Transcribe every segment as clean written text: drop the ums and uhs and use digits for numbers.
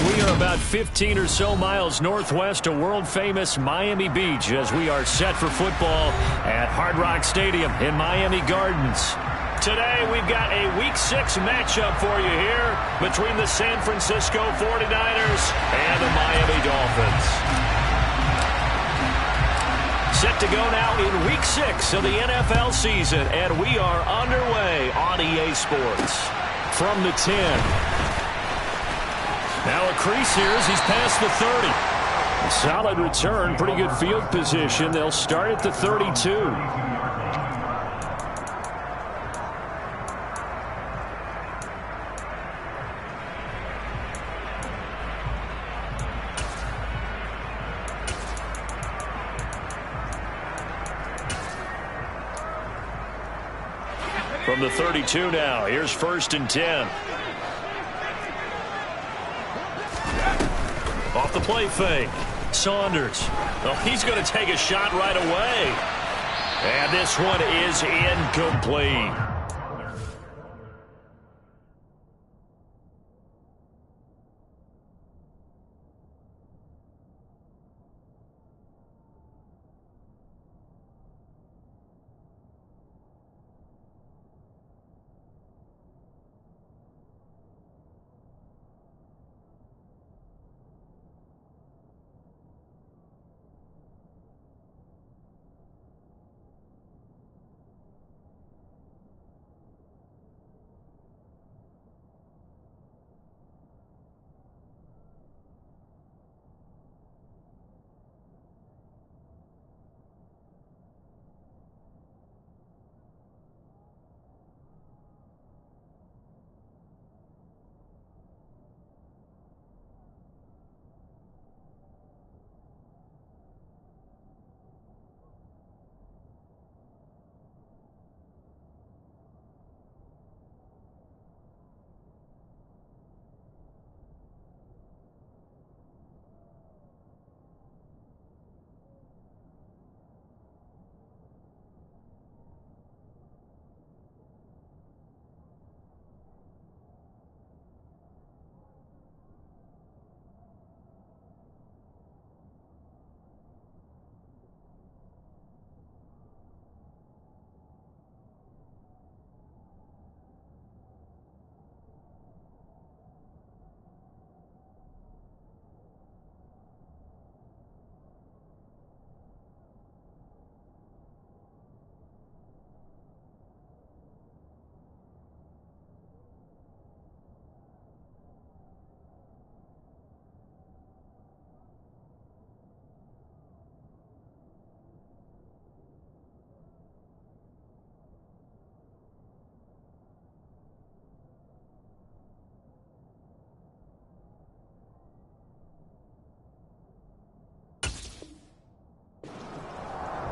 We are about 15 or so miles northwest of world-famous Miami Beach as we are set for football at Hard Rock Stadium in Miami Gardens. Today, we've got a Week 6 matchup for you here between the San Francisco 49ers and the Miami Dolphins. Set to go now in Week 6 of the NFL season, and we are underway on EA Sports. From the 10. Now a crease here as he's past the 30. A solid return, pretty good field position. They'll start at the 32. From the 32 now, here's 1st and 10. Off the play fake. Saunders. Oh, he's going to take a shot right away. And this one is incomplete.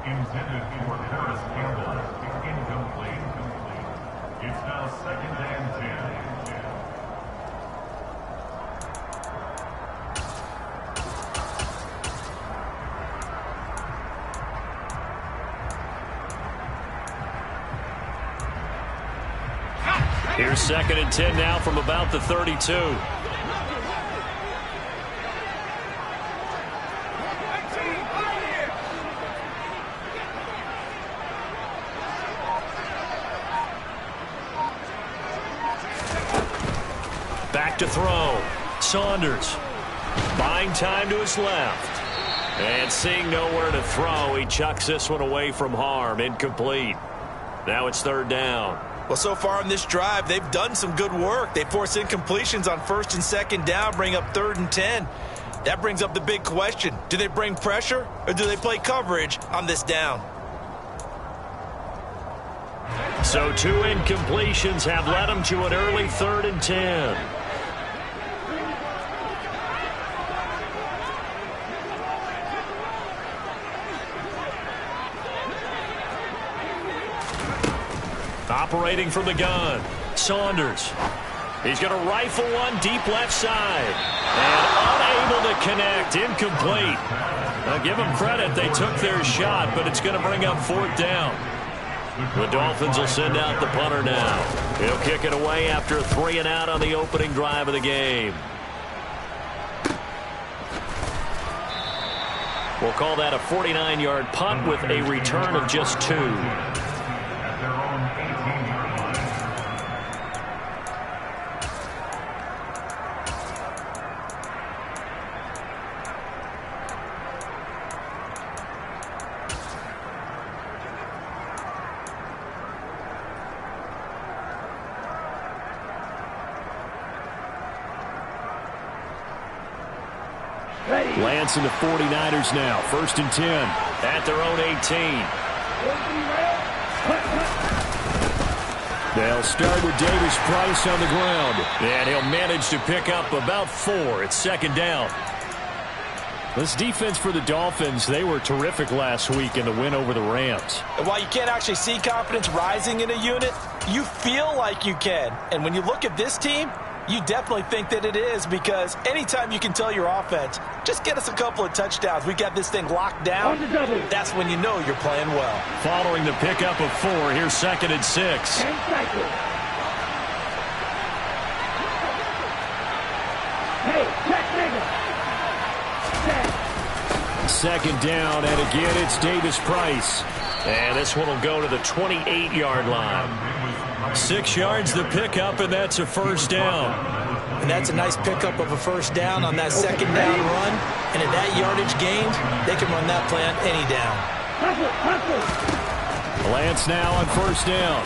Intended for Harris Campbell. Incomplete. It's now 2nd and 10. Here's 2nd and 10 now from about the 32. Back to throw. Saunders buying time to his left. And seeing nowhere to throw, he chucks this one away from harm. Incomplete. Now it's 3rd down. Well, so far in this drive, they've done some good work. They force incompletions on 1st and 2nd down, bring up 3rd and 10. That brings up the big question. Do they bring pressure or do they play coverage on this down? So 2 incompletions have led them to an early 3rd and 10. Operating from the gun, Saunders. He's going to rifle one deep left side. And unable to connect, incomplete. Now give them credit, they took their shot, but it's going to bring up 4th down. The Dolphins will send out the punter now. He'll kick it away after a 3-and-out on the opening drive of the game. call that a 49-yard punt with a return of just 2. At their own 18-yard line. Lance and the 49ers now. 1st and 10 at their own 18. They'll start with Davis Price on the ground. And he'll manage to pick up about 4. It's 2nd down. This defense for the Dolphins, they were terrific last week in the win over the Rams. And while you can't actually see confidence rising in a unit, you feel like you can. And when you look at this team, you definitely think that it is, because anytime you can tell your offense, just get us a couple of touchdowns, we got this thing locked down, that's when you know you're playing well. Following the pickup of 4, here's 2nd and 6. Second down, and again it's Davis Price. And this one will go to the 28-yard line. 6 yards the pickup, and that's a 1st down. And that's a nice pickup of a 1st down on that 2nd down run. And at that yardage gained, they can run that play on any down. Lance now on 1st down.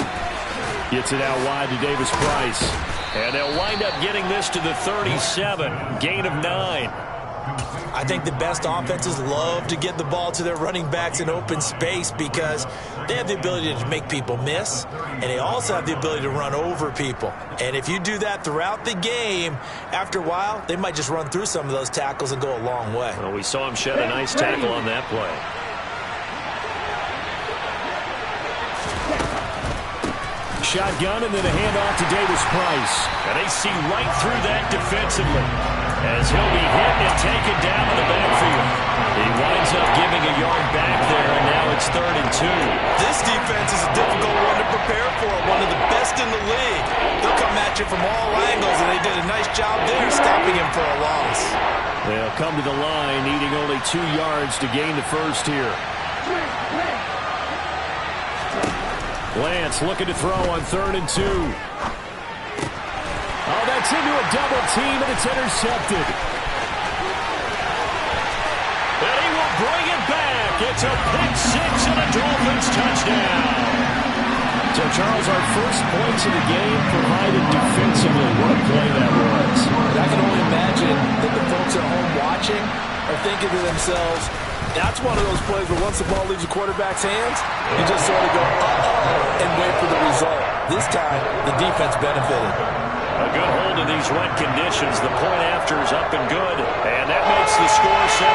Gets it out wide to Davis Price. And they'll wind up getting this to the 37. Gain of 9. I think the best offenses love to get the ball to their running backs in open space because they have the ability to make people miss, and they also have the ability to run over people. And if you do that throughout the game, after a while, they might just run through some of those tackles and go a long way. Well, we saw him shed a nice tackle on that play. Shotgun and then a handoff to Davis Price. And they see right through that defensively as he'll be hit and taken down to the backfield. He winds up giving a yard back there, and now it's 3rd and 2. This defense is a difficult one to prepare for, one of the best in the league. They'll come at you from all angles, and they did a nice job there stopping him for a loss. They'll come to the line, needing only 2 yards to gain the 1st here. Lance looking to throw on 3rd and 2. Oh, that's into a double team, and it's intercepted. And he will bring it back. It's a pick 6 and a Dolphins touchdown. So, Charles, our first points of the game provided defensively. What a play that was. I can only imagine that the folks at home watching are thinking to themselves, that's one of those plays where once the ball leaves the quarterback's hands, you just sort of go, uh-oh, and wait for the result. This time, the defense benefited. A good hold in these wet conditions. The point after is up and good, and that makes the score 7-0.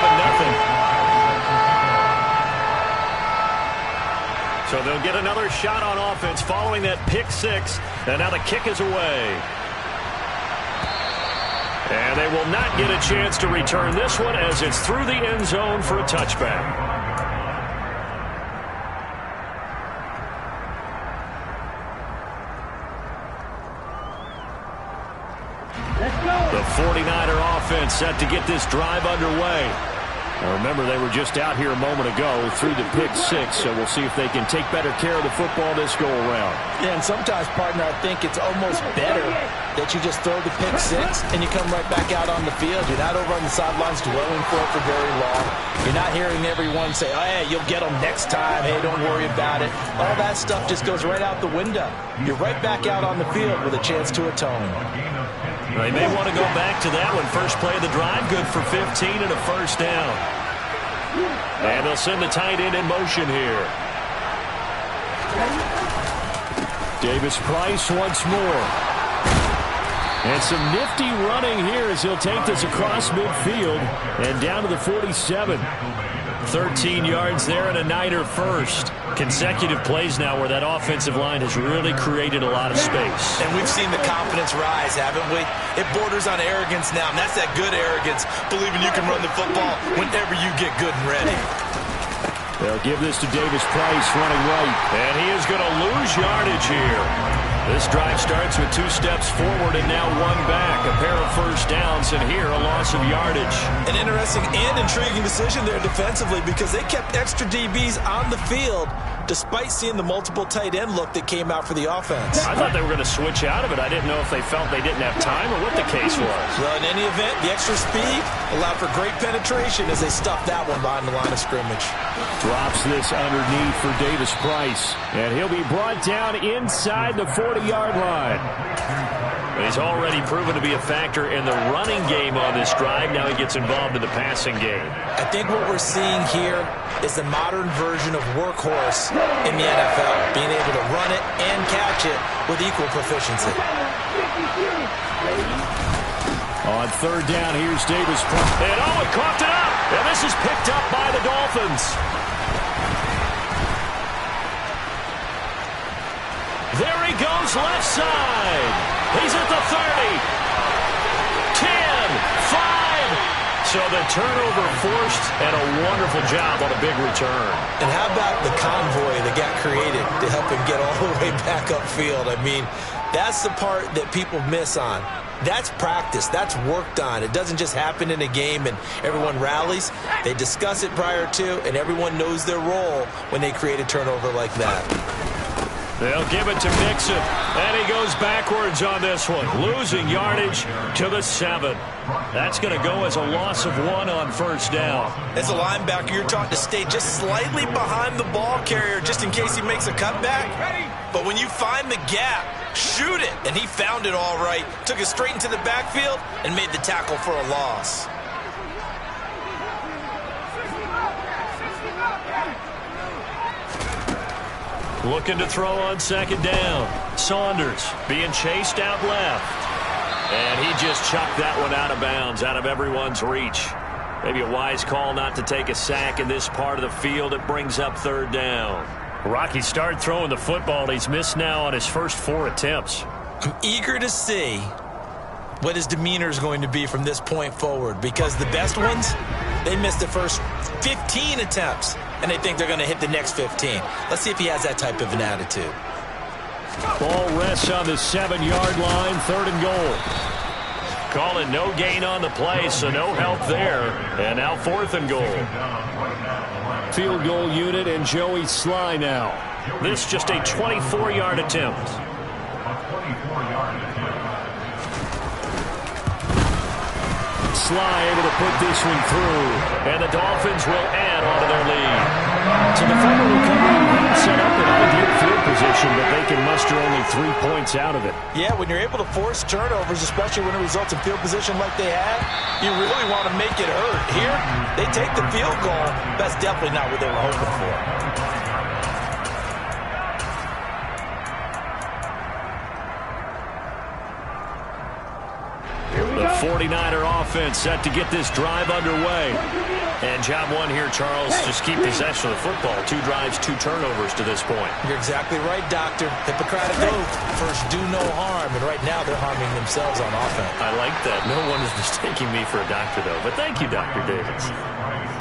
So they'll get another shot on offense following that pick 6, and now the kick is away. And they will not get a chance to return this one as it's through the end zone for a touchback. The 49er offense set to get this drive underway. Now remember, they were just out here a moment ago through the pick 6, so we'll see if they can take better care of the football this go around. Yeah, and sometimes, partner, I think it's almost better that you just throw the pick 6 and you come right back out on the field. You're not over on the sidelines dwelling for it for very long. You're not hearing everyone say, oh, hey, you'll get them next time. Hey, don't worry about it. All that stuff just goes right out the window. You're right back out on the field with a chance to atone. They may want to go back to that one. First play of the drive, good for 15 and a 1st down. And they'll send the tight end in motion here. Davis Price once more. And some nifty running here as he'll take this across midfield and down to the 47. 13 yards there and a Niner first. Consecutive plays now where that offensive line has really created a lot of space. And we've seen the confidence rise, haven't we? It borders on arrogance now, and that's that good arrogance, believing you can run the football whenever you get good and ready. They'll give this to Davis Price running right. And he is going to lose yardage here. This drive starts with 2 steps forward and now 1 back. A pair of first downs, and here a loss of yardage. An interesting and intriguing decision there defensively because they kept extra DBs on the field despite seeing the multiple tight end look that came out for the offense. I thought they were going to switch out of it. I didn't know if they felt they didn't have time or what the case was. Well, in any event, the extra speed allowed for great penetration as they stuffed that one behind the line of scrimmage. Drops this underneath for Davis Price, and he'll be brought down inside the 40-yard line. He's already proven to be a factor in the running game on this drive. Now he gets involved in the passing game. I think what we're seeing here is the modern version of workhorse in the NFL, being able to run it and catch it with equal proficiency. On 3rd down, here's Davis. And he coughed it up. And this is picked up by the Dolphins. There he goes, left side. He's at the 30. 10, 5. So the turnover forced, and a wonderful job on a big return. And how about the convoy that got created to help him get all the way back upfield? I mean, that's the part that people miss on. That's practice. That's worked on. It doesn't just happen in a game and everyone rallies. They discuss it prior to, and everyone knows their role when they create a turnover like that. They'll give it to Mixon, and he goes backwards on this one, losing yardage to the 7. That's going to go as a loss of 1 on 1st down. As a linebacker, you're taught to stay just slightly behind the ball carrier just in case he makes a cutback. But when you find the gap, shoot it. And he found it all right, took it straight into the backfield, and made the tackle for a loss. Looking to throw on 2nd down. Saunders being chased out left. And he just chucked that one out of bounds, out of everyone's reach. Maybe a wise call not to take a sack in this part of the field. It brings up 3rd down. Rocky started throwing the football. He's missed now on his first 4 attempts. I'm eager to see what his demeanor is going to be from this point forward, because the best ones, they missed the first 15 attempts, and they think they're going to hit the next 15. Let's see if he has that type of an attitude. Ball rests on the 7-yard line, 3rd and goal. Calling no gain on the play, so no help there. And now 4th and goal. Field goal unit and Joey Sly now. This just a 24-yard attempt. Sly able to put this one through, and the Dolphins will add on to their lead. So the final recovery set up in ideal field position, but they can muster only 3 points out of it. Yeah, when you're able to force turnovers, especially when it results in field position like they had, you really want to make it hurt. Here, they take the field goal. That's definitely not what they were hoping for. The 49er offense set to get this drive underway. And job 1 here, Charles, just keep possession of the football. 2 drives, 2 turnovers to this point. You're exactly right, Doctor. Hippocratic oath. First, do no harm. And right now, they're harming themselves on offense. I like that. No one is mistaking me for a doctor, though. But thank you, Dr. Davis.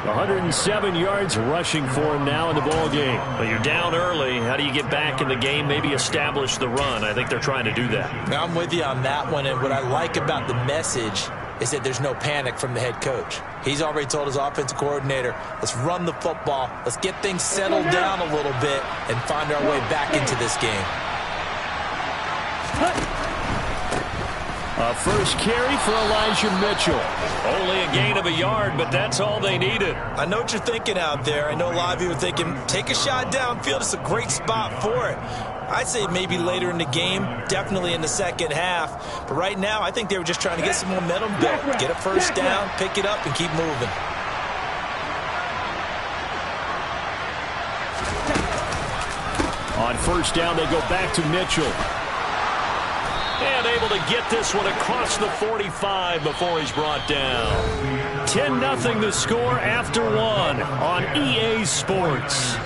107 yards rushing for him now in the ball game. But you're down early. How do you get back in the game? Maybe establish the run. I think they're trying to do that. Now, I'm with you on that one. And what I like about the message is that there's no panic from the head coach. He's already told his offensive coordinator, let's run the football, let's get things settled down a little bit and find our way back into this game. A first carry for Elijah Mitchell. Only a gain of a yard, but that's all they needed. I know what you're thinking out there. I know a lot of you are thinking, take a shot downfield. It's a great spot for it. I'd say maybe later in the game, definitely in the second half. But right now, I think they were just trying to get some momentum built. Get a first down, pick it up, and keep moving. On first down, they go back to Mitchell. And able to get this one across the 45 before he's brought down. 10-0 the score after 1 on EA Sports.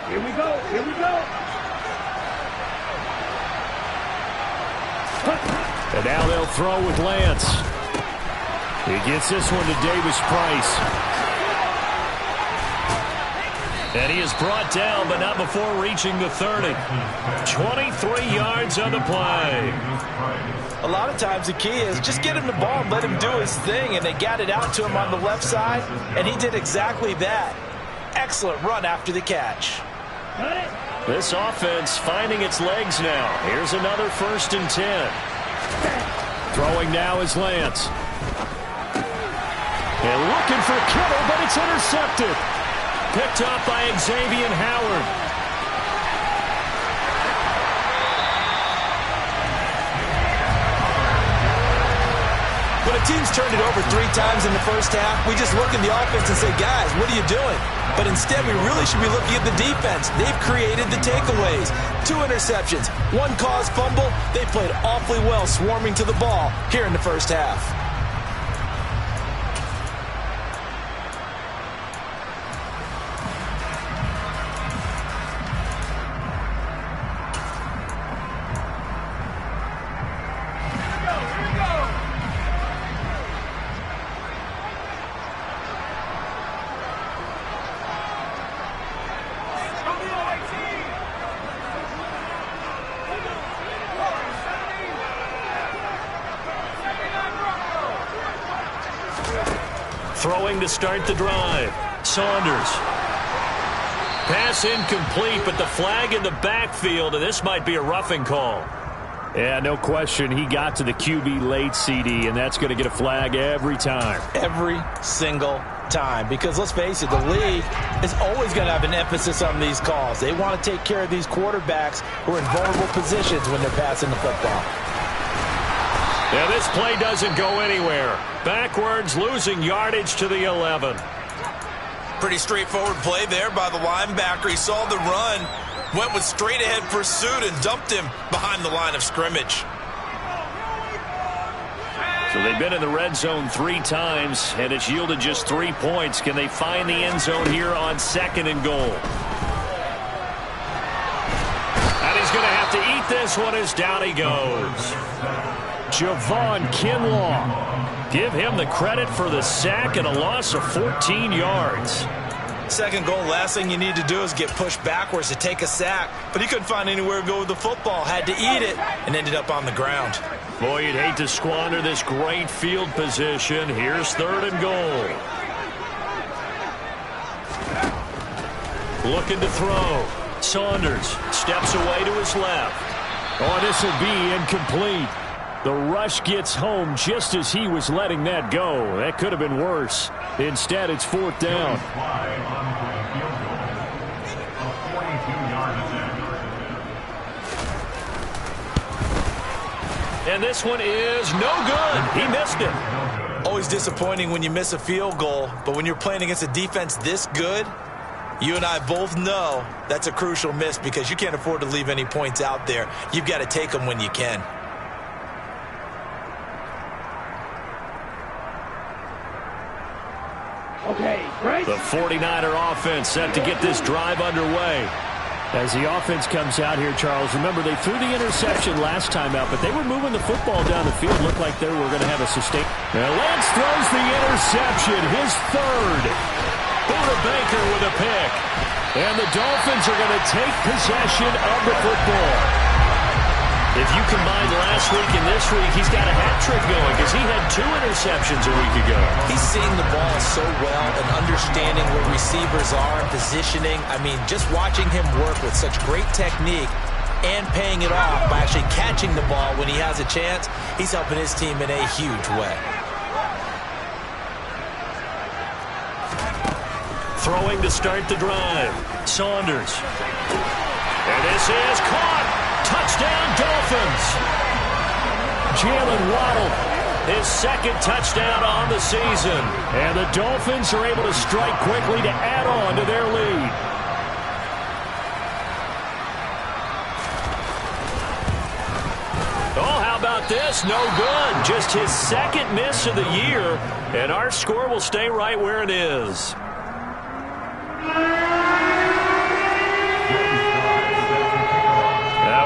Here we go. Here we go. And now they'll throw with Lance. He gets this one to Davis Price. And he is brought down, but not before reaching the 30. 23 yards on the play. A lot of times the key is just get him the ball and let him do his thing, and they got it out to him on the left side, and he did exactly that. Excellent run after the catch. This offense finding its legs now. Here's another 1st and 10. Throwing now is Lance. And looking for Kittle, but it's intercepted. Picked up by Xavier Howard. When a team's turned it over 3 times in the first half, we just look at the offense and say, guys, what are you doing? But instead, we really should be looking at the defense. They've created the takeaways. 2 interceptions, 1 caused fumble. They played awfully well swarming to the ball here in the first half. Throwing to start the drive. Saunders. Pass incomplete, but the flag in the backfield, and this might be a roughing call. Yeah, no question. He got to the QB late, CD, and that's going to get a flag every time. Every single time. Because let's face it, the league is always going to have an emphasis on these calls. They want to take care of these quarterbacks who are in vulnerable positions when they're passing the football. Yeah, this play doesn't go anywhere. Backwards, losing yardage to the 11. Pretty straightforward play there by the linebacker. He saw the run, went with straight-ahead pursuit, and dumped him behind the line of scrimmage. So they've been in the red zone 3 times, and it's yielded just 3 points. Can they find the end zone here on 2nd and goal? And he's going to have to eat this one as down he goes. Javon Kinlaw. Give him the credit for the sack and a loss of 14 yards. 2nd goal, last thing you need to do is get pushed backwards to take a sack. But he couldn't find anywhere to go with the football. Had to eat it and ended up on the ground. Boy, you'd hate to squander this great field position. Here's 3rd and goal. Looking to throw. Saunders steps away to his left. Oh, this will be incomplete. The rush gets home just as he was letting that go. That could have been worse. Instead, it's 4th down. And this one is no good. He missed it. Always disappointing when you miss a field goal, but when you're playing against a defense this good, you and I both know that's a crucial miss because you can't afford to leave any points out there. You've got to take them when you can. The 49er offense set to get this drive underway. As the offense comes out here, Charles, remember they threw the interception last time out, but they were moving the football down the field. Looked like they were going to have a sustain. Now Lance throws the interception, his 3rd. Buda Baker with a pick. And the Dolphins are going to take possession of the football. If you combine last week and this week, he's got a hat trick going because he had 2 interceptions a week ago. He's seeing the ball so well and understanding where receivers are and positioning. I mean, just watching him work with such great technique and paying it off by actually catching the ball when he has a chance, he's helping his team in a huge way. Throwing to start the drive. Saunders. And this is caught. Touchdown, Dolphins. Jalen Waddle, his 2nd touchdown on the season. And the Dolphins are able to strike quickly to add on to their lead. Oh, how about this? No good. Just his 2nd miss of the year. And our score will stay right where it is.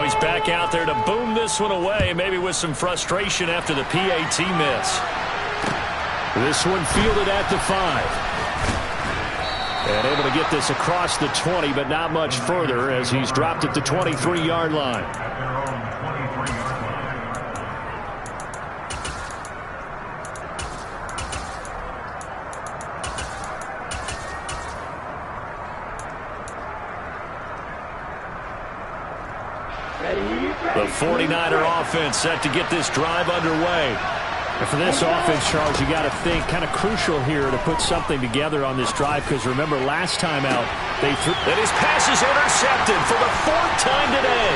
he's back out there to boom this one away, maybe with some frustration after the PAT miss. This one fielded at the 5. And able to get this across the 20, but not much further as he's dropped at the 23-yard line. The 49er offense set to get this drive underway. And for this offense, Charles, you got to think kind of crucial here to put something together on this drive, because remember last time out they threw. And his pass is intercepted for the 4th time today.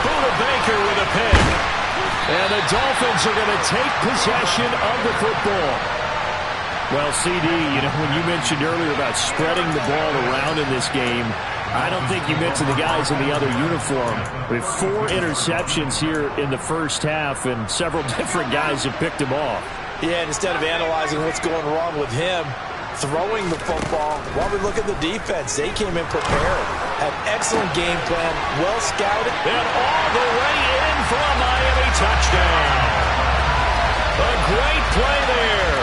Buda Baker with a pick. And the Dolphins are going to take possession of the football. Well, CD, when you mentioned earlier about spreading the ball around in this game, I don't think you mentioned the guys in the other uniform. We have 4 interceptions here in the first half, and several different guys have picked him off. Yeah, and instead of analyzing what's going wrong with him, throwing the football, while we look at the defense, they came in prepared. Had excellent game plan, well scouted. And all the way in for a Miami touchdown. A great play there.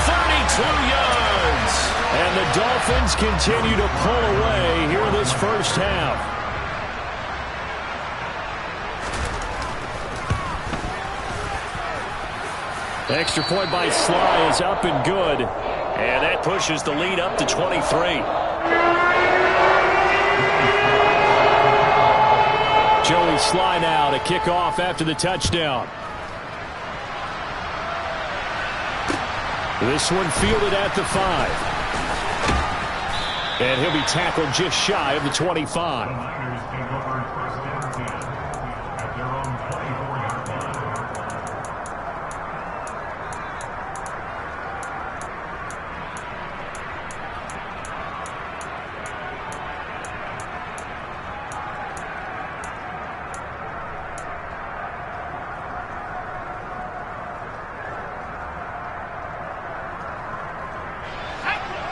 32 yards. And the Dolphins continue to pull away here in this first half. Extra point by Sly is up and good. And that pushes the lead up to 23. Joey Sly now to kick off after the touchdown. This one fielded at the 5. And he'll be tackled just shy of the 25.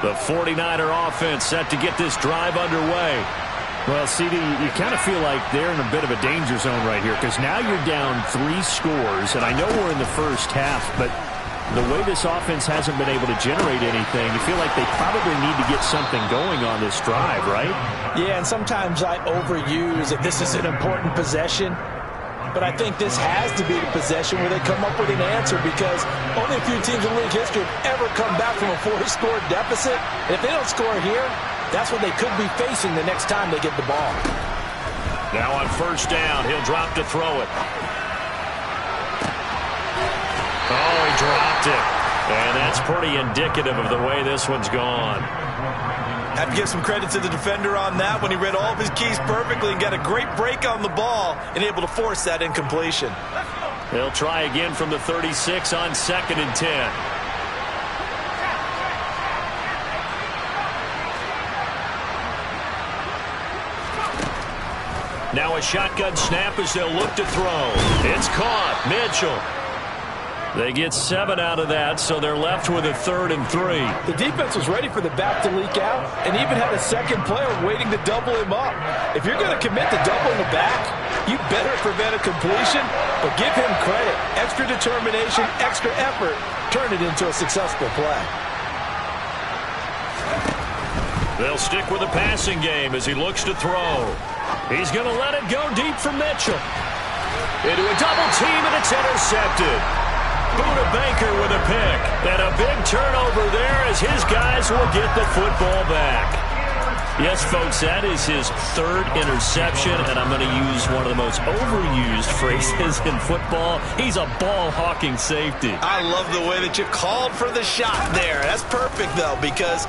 The 49er offense set to get this drive underway. Well, CD, you kind of feel like they're in a bit of a danger zone right here, because now you're down 3 scores, and I know we're in the first half, but the way this offense hasn't been able to generate anything, you feel like they probably need to get something going on this drive, right? Yeah, and sometimes I overuse that this is an important possession. But I think this has to be the possession where they come up with an answer, because only a few teams in league history have ever come back from a 4-score deficit. And if they don't score here, that's what they could be facing the next time they get the ball. Now on first down, he'll drop to throw it. Oh, he dropped it. And that's pretty indicative of the way this one's gone. Have to give some credit to the defender on that when he read all of his keys perfectly and got a great break on the ball and able to force that incompletion. They'll try again from the 36 on 2nd and 10. Now a shotgun snap as they'll look to throw. It's caught. Mitchell. They get 7 out of that, so they're left with a 3rd and 3. The defense was ready for the back to leak out and even had a second player waiting to double him up. If you're going to commit to doubling the back, you better prevent a completion, but give him credit. Extra determination, extra effort, turn it into a successful play. They'll stick with the passing game as he looks to throw. He's going to let it go deep for Mitchell. Into a double team, and it's intercepted. Buda Baker with a pick. And a big turnover there as his guys will get the football back. Yes, folks, that is his 3rd interception, and I'm going to use one of the most overused phrases in football. He's a ball-hawking safety. I love the way that you called for the shot there. That's perfect, though, because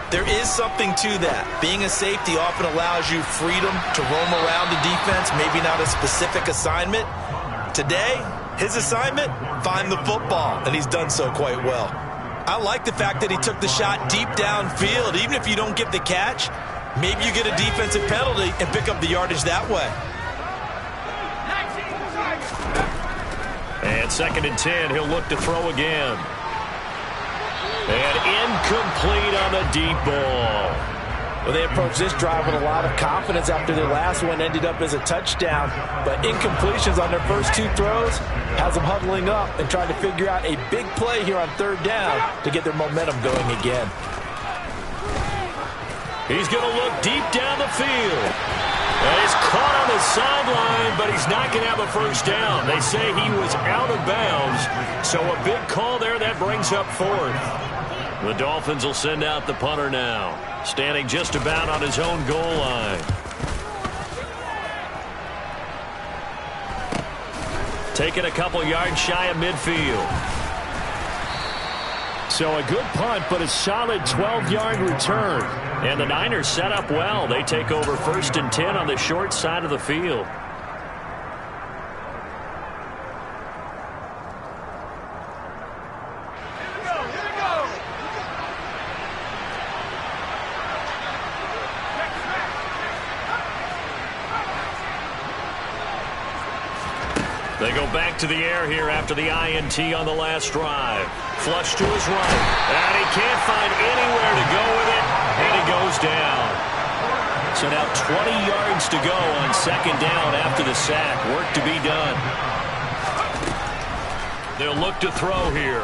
there is something to that. Being a safety often allows you freedom to roam around the defense, maybe not a specific assignment. Today, his assignment, find the football, and he's done so quite well. I like the fact that he took the shot deep downfield. Even if you don't get the catch, maybe you get a defensive penalty and pick up the yardage that way. And 2nd and 10, he'll look to throw again. And incomplete on the deep ball. Well, they approached this drive with a lot of confidence after their last one ended up as a touchdown. But incompletions on their first two throws has them huddling up and trying to figure out a big play here on third down to get their momentum going again. He's going to look deep down the field. And he's caught on the sideline, but he's not going to have a first down. They say he was out of bounds, so a big call there that brings up fourth. The Dolphins will send out the punter now, standing just about on his own goal line. Taking a couple yards shy of midfield. So a good punt, but a solid 12-yard return. And the Niners set up well. They take over 1st and 10 on the short side of the field. They go back to the air here after the INT on the last drive. Flush to his right. And he can't find anywhere to go with it. And he goes down. So now 20 yards to go on 2nd down after the sack. Work to be done. They'll look to throw here.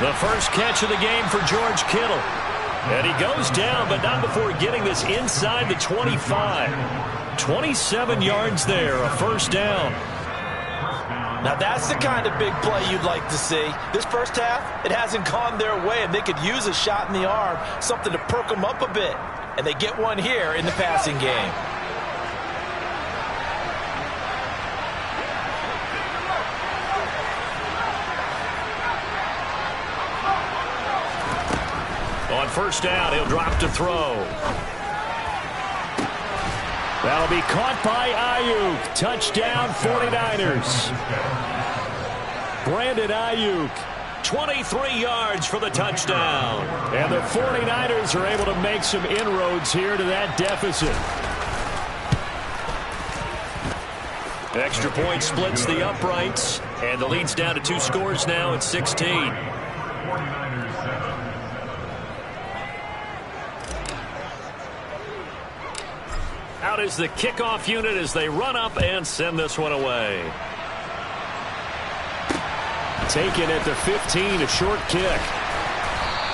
The first catch of the game for George Kittle. And he goes down, but not before getting this inside the 25. 27 yards there, a first down. Now that's the kind of big play you'd like to see. This first half, it hasn't gone their way, and they could use a shot in the arm, something to perk them up a bit. And they get one here in the passing game. On first down, he'll drop to throw. That'll be caught by Ayuk. Touchdown, 49ers. Brandon Ayuk, 23 yards for the touchdown. And the 49ers are able to make some inroads here to that deficit. Extra point splits the uprights. And the lead's down to 2 scores now at 16. 49ers 7. Out is the kickoff unit as they run up and send this one away. Taken at the 15, a short kick.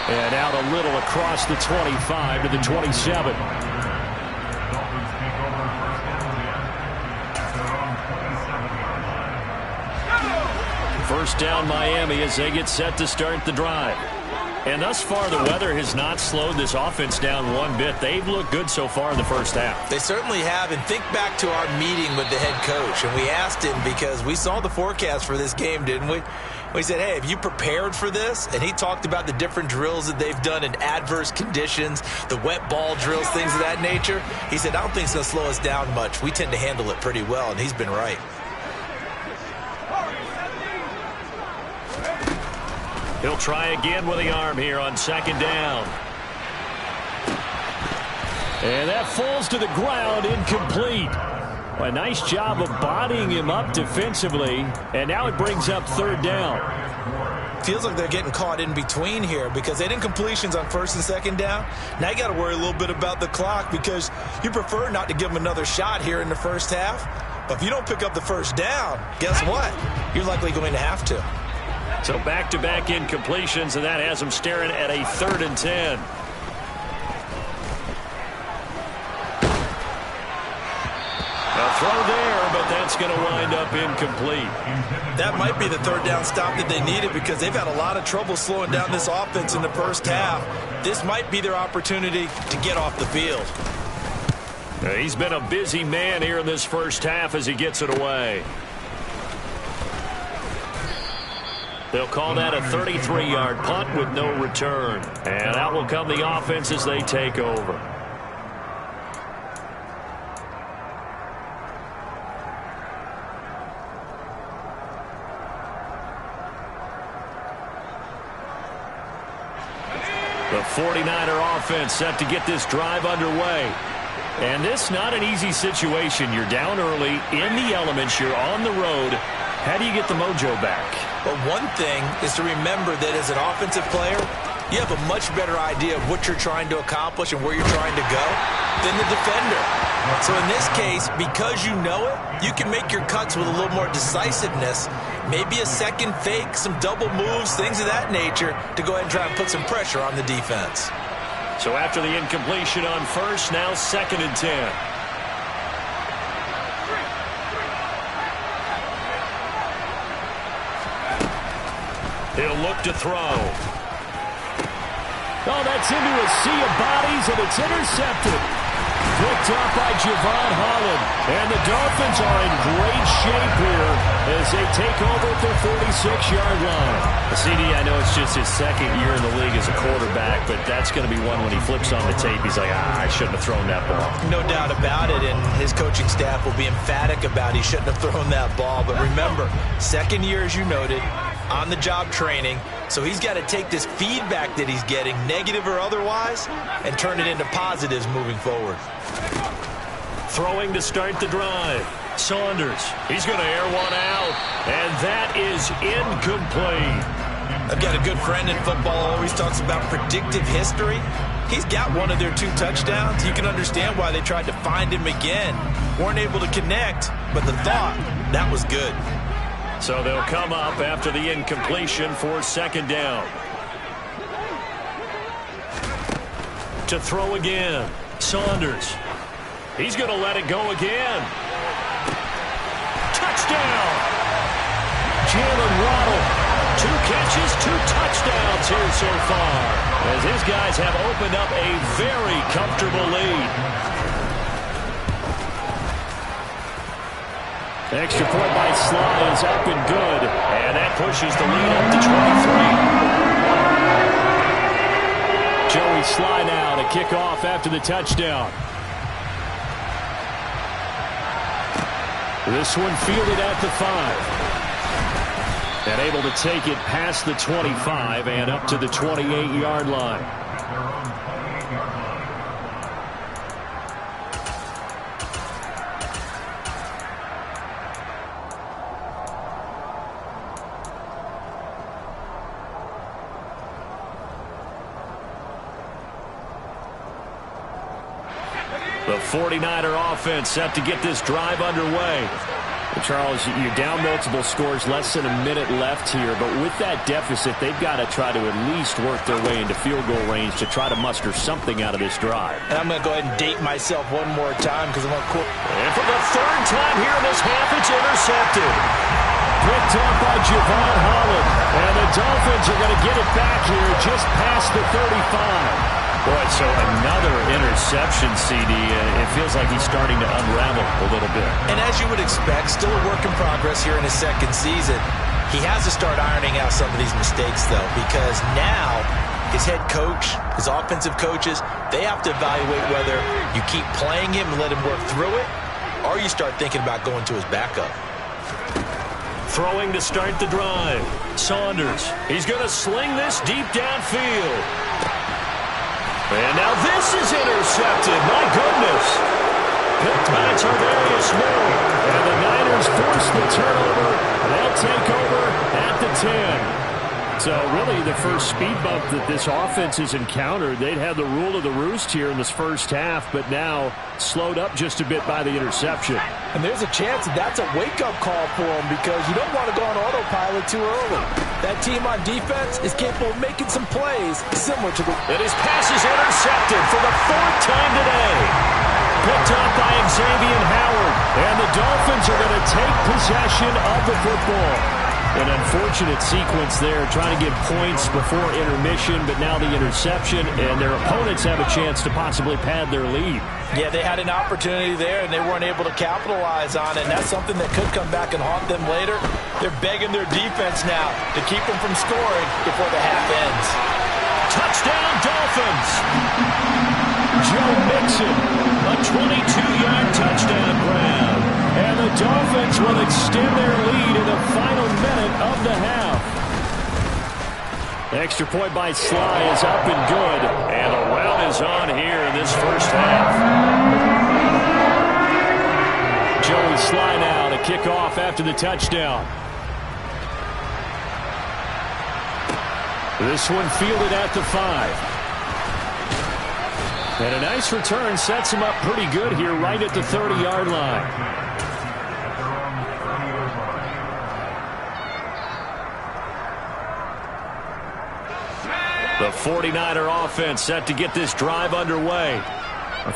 And out a little across the 25 to the 27. Dolphins take over 1st and 10 at their own 27-yard line. First down Miami as they get set to start the drive. And thus far, the weather has not slowed this offense down one bit. They've looked good so far in the first half. They certainly have. And think back to our meeting with the head coach. And we asked him because we saw the forecast for this game, didn't we? We said, hey, have you prepared for this? And he talked about the different drills that they've done in adverse conditions, the wet ball drills, things of that nature. He said, I don't think it's going to slow us down much. We tend to handle it pretty well, and he's been right. He'll try again with the arm here on 2nd down. And that falls to the ground, incomplete. A nice job of bodying him up defensively. And now it brings up 3rd down. Feels like they're getting caught in between here because they didn't completions on 1st and 2nd down. Now you got to worry a little bit about the clock because you prefer not to give them another shot here in the first half. But if you don't pick up the first down, guess what? You're likely going to have to. So back-to-back incompletions, and that has them staring at a 3rd and 10. A throw there, but that's going to wind up incomplete. That might be the 3rd down stop that they needed because they've had a lot of trouble slowing down this offense in the first half. This might be their opportunity to get off the field. He's been a busy man here in this first half as he gets it away. They'll call that a 33-yard punt with no return. And out will come the offense as they take over. The 49er offense set to get this drive underway. And this not an easy situation. You're down early, in the elements, you're on the road. How do you get the mojo back? But one thing is to remember that as an offensive player, you have a much better idea of what you're trying to accomplish and where you're trying to go than the defender. So in this case, because you know it, you can make your cuts with a little more decisiveness, maybe a second fake, some double moves, things of that nature, to go ahead and try and put some pressure on the defense. So after the incompletion on first, now 2nd and 10. He'll look to throw. Oh, that's into a sea of bodies, and it's intercepted. Picked up by Javon Holland. And the Dolphins are in great shape here as they take over at their 46-yard line. CD, I know it's just his 2nd year in the league as a quarterback, but that's going to be one when he flips on the tape. He's like, I shouldn't have thrown that ball. No doubt about it, and his coaching staff will be emphatic about he shouldn't have thrown that ball. But remember, 2nd year, as you noted, on-the-job training, so he's got to take this feedback that he's getting, negative or otherwise, and turn it into positives moving forward. Throwing to start the drive. Saunders, he's going to air one out, and that is incomplete. I've got a good friend in football, always talks about predictive history. He's got one of their 2 touchdowns. You can understand why they tried to find him again. Weren't able to connect, but the thought, that was good. So they'll come up after the incompletion for 2nd down. To throw again. Saunders. He's going to let it go again. Touchdown! Jalen Waddle. 2 catches, 2 touchdowns here so far, as his guys have opened up a very comfortable lead. Extra point by Sly is up and good, and that pushes the lead up to 23. Joey Sly now to kick off after the touchdown. This one fielded at the 5. And able to take it past the 25 and up to the 28-yard line. The 49er offense set to get this drive underway. And Charles, you're down multiple scores, less than a minute left here, but with that deficit, they've got to try to at least work their way into field goal range to try to muster something out of this drive. And I'm going to go ahead and date myself one more time because I'm going to quote. And for the 3rd time here in this half, it's intercepted. Picked up by Javon Holland. And the Dolphins are going to get it back here just past the 35. Boy, so another interception, CD. It feels like he's starting to unravel a little bit. And as you would expect, still a work in progress here in his 2nd season. He has to start ironing out some of these mistakes, though, because now his head coach, his offensive coaches, they have to evaluate whether you keep playing him and let him work through it, or you start thinking about going to his backup. Throwing to start the drive. Saunders. He's going to sling this deep downfield. And now this is intercepted. My goodness. Picked by Tarvarius Moore. And the Niners force the turnover. They'll take over at the 10. So really the first speed bump that this offense has encountered, they'd had the rule of the roost here in this first half, but now slowed up just a bit by the interception. And there's a chance that that's a wake-up call for them because you don't want to go on autopilot too early. That team on defense is capable of making some plays similar to the... And his pass is intercepted for the 4th time today. Picked up by Xavier Howard. And the Dolphins are going to take possession of the football. An unfortunate sequence there, trying to get points before intermission, but now the interception, and their opponents have a chance to possibly pad their lead. Yeah, they had an opportunity there, and they weren't able to capitalize on it, and that's something that could come back and haunt them later. They're begging their defense now to keep them from scoring before the half ends. Touchdown, Dolphins! Joe Mixon, a 22-yard touchdown grab. And the Dolphins will extend their lead in the final minute of the half. Extra point by Sly is up and good. And the rout is on here in this first half. Joey Sly now to kick off after the touchdown. This one fielded at the 5. And a nice return sets him up pretty good here right at the 30-yard line. The 49er offense set to get this drive underway.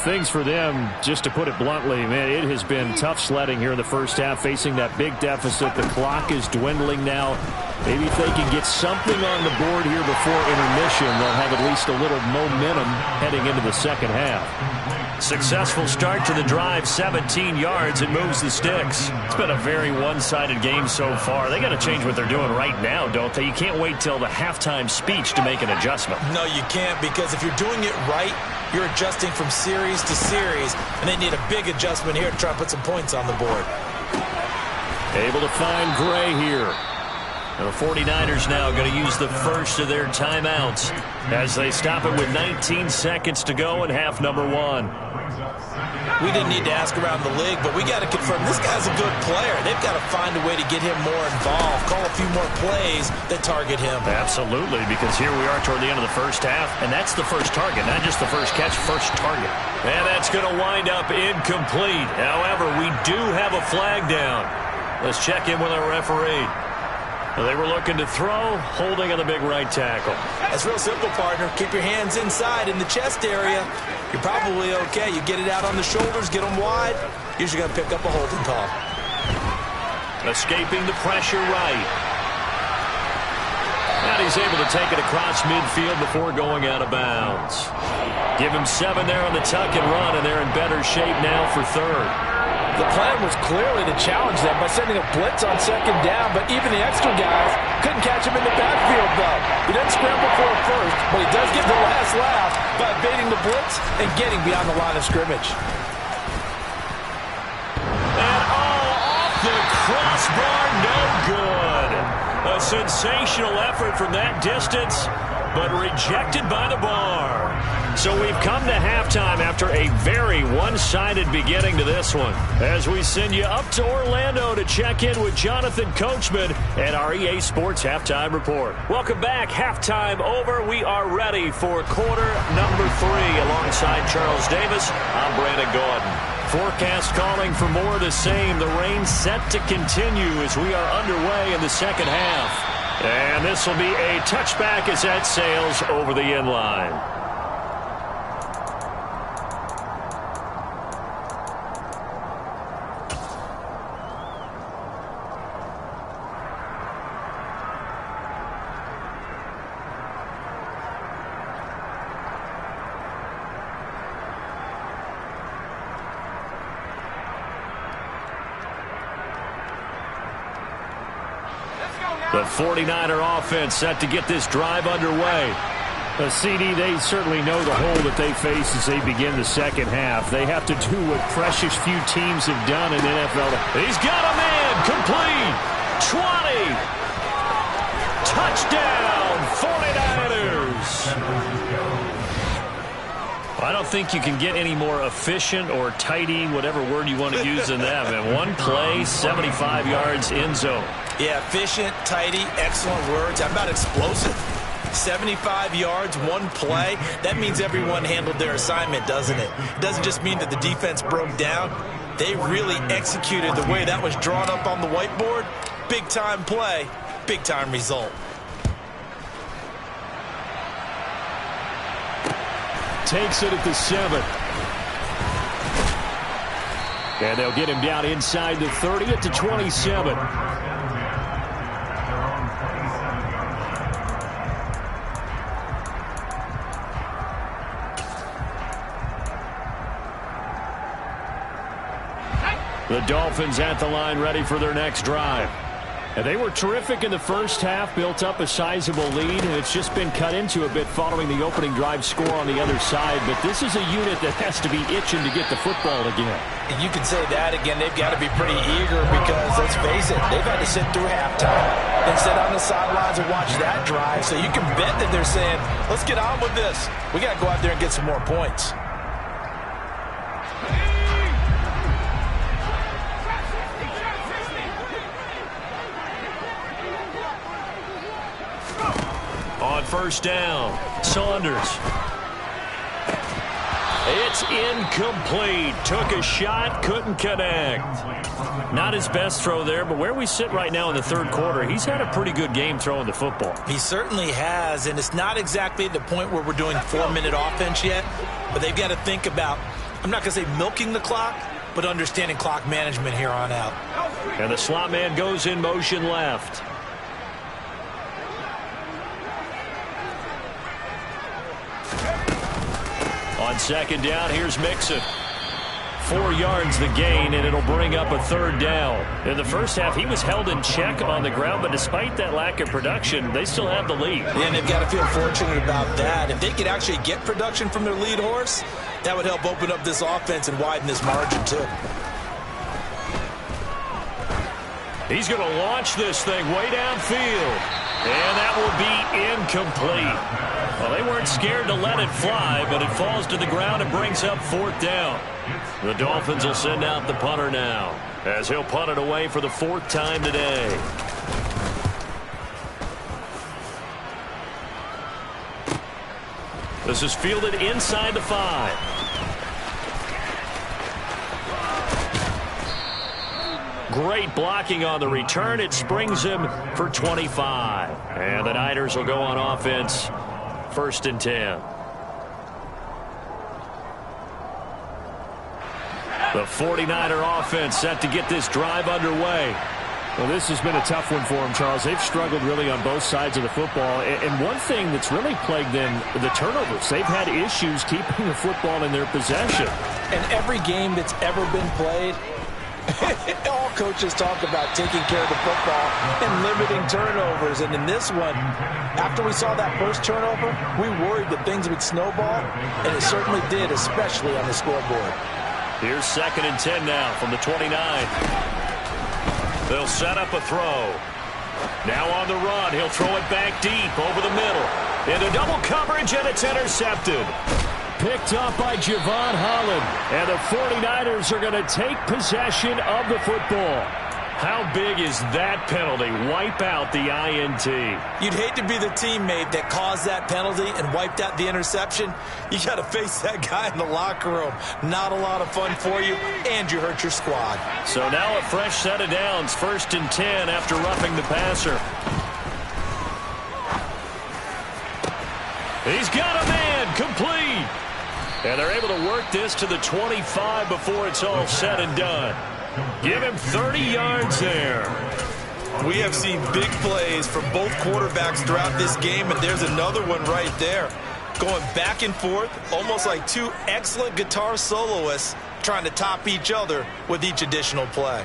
Things for them, just to put it bluntly, man, it has been tough sledding here in the first half, facing that big deficit. The clock is dwindling now. Maybe if they can get something on the board here before intermission, they'll have at least a little momentum heading into the second half. Successful start to the drive, 17 yards, and moves the sticks. It's been a very one-sided game so far. They got to change what they're doing right now, don't they? You can't wait till the halftime speech to make an adjustment. No, you can't, because if you're doing it right, you're adjusting from series to series, and they need a big adjustment here to try and put some points on the board. Able to find Gray here. The 49ers now going to use the first of their timeouts as they stop it with 19 seconds to go in half number 1. We didn't need to ask around the league, but we got to confirm this guy's a good player. They've got to find a way to get him more involved, call a few more plays that target him. Absolutely, because here we are toward the end of the first half, and that's the first target, not just the first catch, first target. And that's going to wind up incomplete. However, we do have a flag down. Let's check in with our referee. They were looking to throw, holding on the big right tackle. That's real simple, partner. Keep your hands inside in the chest area. You're probably okay. You get it out on the shoulders, get them wide. Usually going to pick up a holding call. Escaping the pressure right. And he's able to take it across midfield before going out of bounds. Give him 7 there on the tuck and run, and they're in better shape now for third. The plan was clearly to challenge them by sending a blitz on second down, but even the extra guys couldn't catch him in the backfield, though. He doesn't scramble for it first, but he does get the last laugh by evading the blitz and getting beyond the line of scrimmage. And off the crossbar, no good. A sensational effort from that distance, but rejected by the bar. So we've come to halftime after a very one-sided beginning to this one, as we send you up to Orlando to check in with Jonathan Coachman and our EA Sports Halftime Report. Welcome back. Halftime over. We are ready for quarter number 3. Alongside Charles Davis, I'm Brandon Gordon. Forecast calling for more of the same. The rain set to continue as we are underway in the second half. And this will be a touchback as that sails over the end line. The 49er offense set to get this drive underway. CD, they certainly know the hole that they face as they begin the second half. They have to do what precious few teams have done in the NFL. He's got a man, complete, 20, touchdown, 49ers. I don't think you can get any more efficient or tidy, whatever word you want to use in that. And one play, 75 yards, end zone. Yeah, efficient, tidy, excellent words. How about explosive? 75 yards, one play. That means everyone handled their assignment, doesn't it? It doesn't just mean that the defense broke down. They really executed the way that was drawn up on the whiteboard. Big-time play, big-time result. Takes it at the 7. And they'll get him down inside the 30 at the 27. The Dolphins at the line, ready for their next drive. And they were terrific in the first half, built up a sizable lead, and it's just been cut into a bit following the opening drive score on the other side. But this is a unit that has to be itching to get the football again. And you can say that again. They've got to be pretty eager because, let's face it, they've had to sit through halftime and sit on the sidelines and watch that drive. So you can bet that they're saying, let's get on with this. We got to go out there and get some more points. On first down, Saunders. It's incomplete. Took a shot, couldn't connect. Not his best throw there, but where we sit right now in the third quarter, he's had a pretty good game throwing the football. He certainly has, and it's not exactly the point where we're doing 4-minute offense yet, but they've got to think about, I'm not going to say milking the clock, but understanding clock management here on out. And the slot man goes in motion left. On second down, here's Mixon. 4 yards the gain, and it'll bring up a third down. In the first half, he was held in check on the ground, but despite that lack of production, they still have the lead. And they've got to feel fortunate about that. If they could actually get production from their lead horse, that would help open up this offense and widen this margin, too. He's going to launch this thing way downfield, and that will be incomplete. Well, they weren't scared to let it fly, but it falls to the ground and brings up fourth down. The Dolphins will send out the punter now, as he'll punt it away for the 4th time today. This is fielded inside the 5. Great blocking on the return. It springs him for 25. And the Niners will go on offense, 1st and 10. The 49er offense set to get this drive underway. Well, this has been a tough one for them, Charles. They've struggled really on both sides of the football. And one thing that's really plagued them, the turnovers. They've had issues keeping the football in their possession. And every game that's ever been played, all coaches talk about taking care of the football and limiting turnovers. And in this one, after we saw that first turnover, we worried that things would snowball, and it certainly did, especially on the scoreboard. Here's 2nd and 10 now from the 29. They'll set up a throw. Now on the run, he'll throw it back deep over the middle. Into double coverage, and it's intercepted. Picked up by Javon Holland. And the 49ers are going to take possession of the football. How big is that penalty? Wipe out the INT. You'd hate to be the teammate that caused that penalty and wiped out the interception. You got to face that guy in the locker room. Not a lot of fun for you, and you hurt your squad. So now a fresh set of downs, 1st and 10 after roughing the passer. He's got a man, complete. And they're able to work this to the 25 before it's all said and done. Give him 30 yards there. We have seen big plays from both quarterbacks throughout this game, and there's another one right there. Going back and forth, almost like two excellent guitar soloists trying to top each other with each additional play.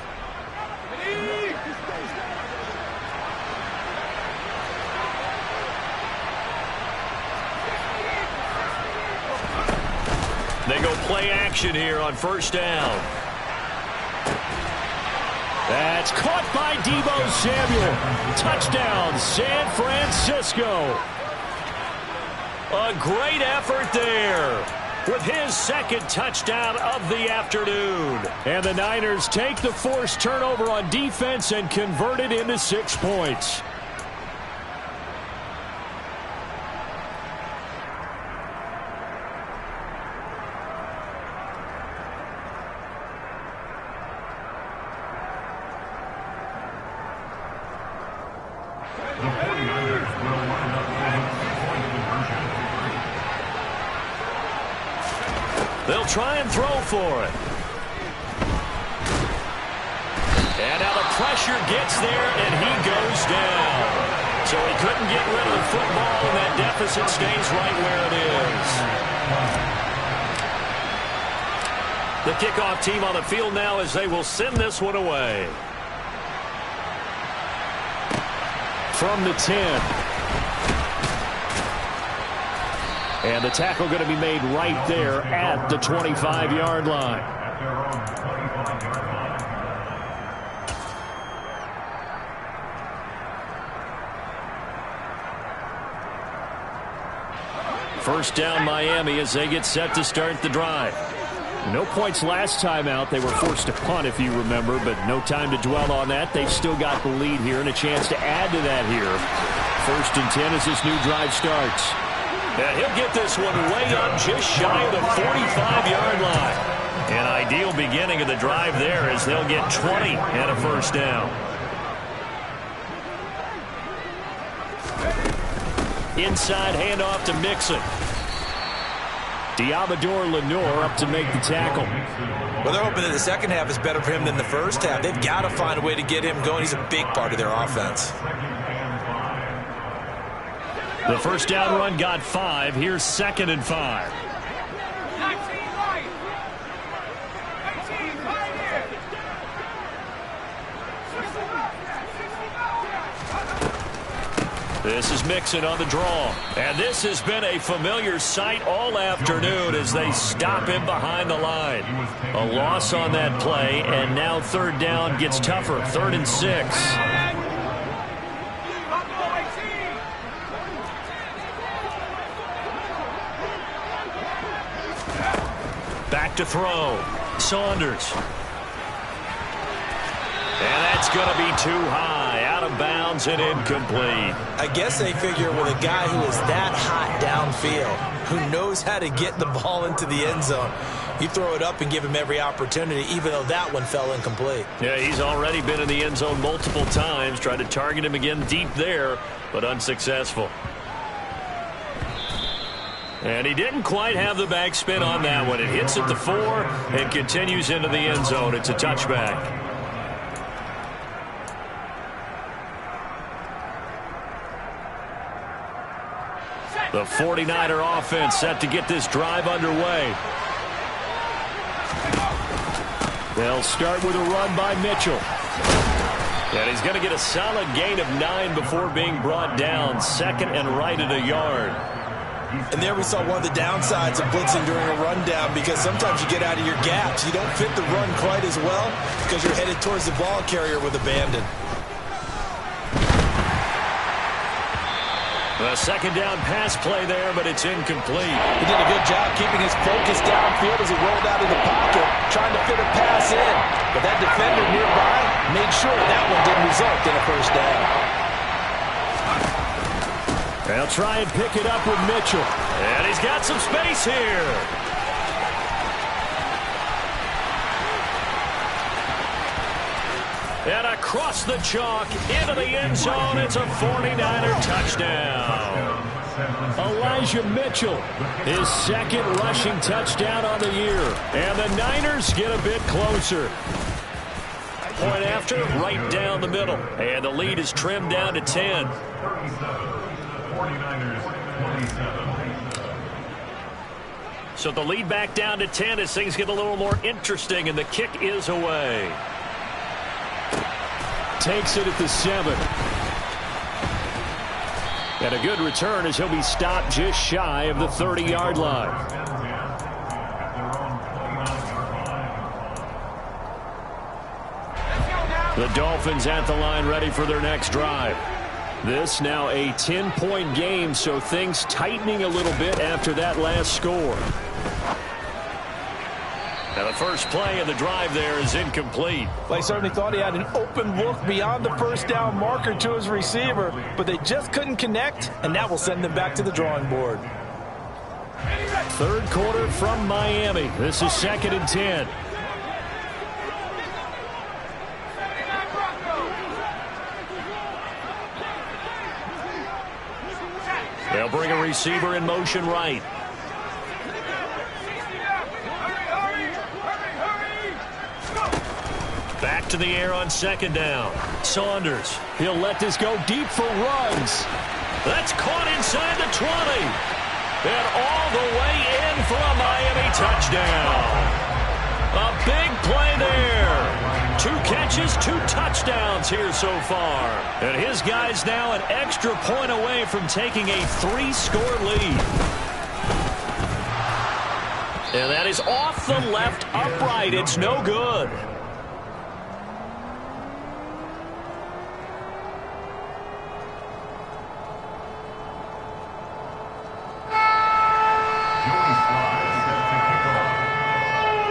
They go play action here on 1st down. That's caught by Deebo Samuel. Touchdown, San Francisco. A great effort there with his 2nd touchdown of the afternoon. And the Niners take the forced turnover on defense and convert it into 6 points. They'll try and throw for it. And now the pressure gets there, and he goes down. So he couldn't get rid of the football, and that deficit stays right where it is. The kickoff team on the field now as they will send this one away. From the 10. And the tackle going to be made right there at the 25-yard line. First down Miami as they get set to start the drive. No points last time out. They were forced to punt, if you remember, but no time to dwell on that. They've still got the lead here and a chance to add to that here. First and 10 as this new drive starts. And he'll get this one way up just shy of the 45-yard line. An ideal beginning of the drive there as they'll get 20 and a first down. Inside handoff to Mixon. Diamador Lenore up to make the tackle. Well, they're hoping that the second half is better for him than the first half. They've got to find a way to get him going. He's a big part of their offense. The first down run got 5. Here's 2nd and 5. This is Mixon on the draw. And this has been a familiar sight all afternoon as they stop him behind the line. A loss on that play, and now third down gets tougher. 3rd and 6. Back to throw. Saunders. And that's going to be too high. Out of bounds and incomplete. I guess they figure with a guy who is that hot downfield, who knows how to get the ball into the end zone, you throw it up and give him every opportunity, even though that one fell incomplete. Yeah, he's already been in the end zone multiple times. Tried to target him again deep there, but unsuccessful. And he didn't quite have the backspin on that one. It hits at the 4 and continues into the end zone. It's a touchback. The 49er offense set to get this drive underway. They'll start with a run by Mitchell. And he's going to get a solid gain of 9 before being brought down. 2nd and right at a yard. And there we saw one of the downsides of blitzing during a rundown, because sometimes you get out of your gaps. You don't fit the run quite as well because you're headed towards the ball carrier with abandon. A second down pass play there, but it's incomplete. He did a good job keeping his focus downfield as he rolled out of the pocket, trying to fit a pass in. But that defender nearby made sure that one didn't result in a first down. They'll try and pick it up with Mitchell. And he's got some space here. And across the chalk into the end zone. It's a 49er touchdown. Elijah Mitchell, his 2nd rushing touchdown on the year. And the Niners get a bit closer. Point after, right down the middle. And the lead is trimmed down to 10. 49ers 27. So the lead back down to 10 as things get a little more interesting, and the kick is away. Takes it at the 7. And a good return as he'll be stopped just shy of the 30-yard line. The Dolphins at the line ready for their next drive. This now a 10-point game, so things tightening a little bit after that last score. Now the first play of the drive there is incomplete. They certainly thought he had an open look beyond the first down marker to his receiver, but they just couldn't connect, and that will send them back to the drawing board. Third quarter from Miami. This is 2nd and 10. They'll bring a receiver in motion right. Back to the air on 2nd down. Saunders. He'll let this go deep for runs. That's caught inside the 20. And all the way in for a Miami touchdown. A big play there. 2 catches, 2 touchdowns here so far. And his guy's now an extra point away from taking a 3-score lead. And that is off the left upright. It's no good.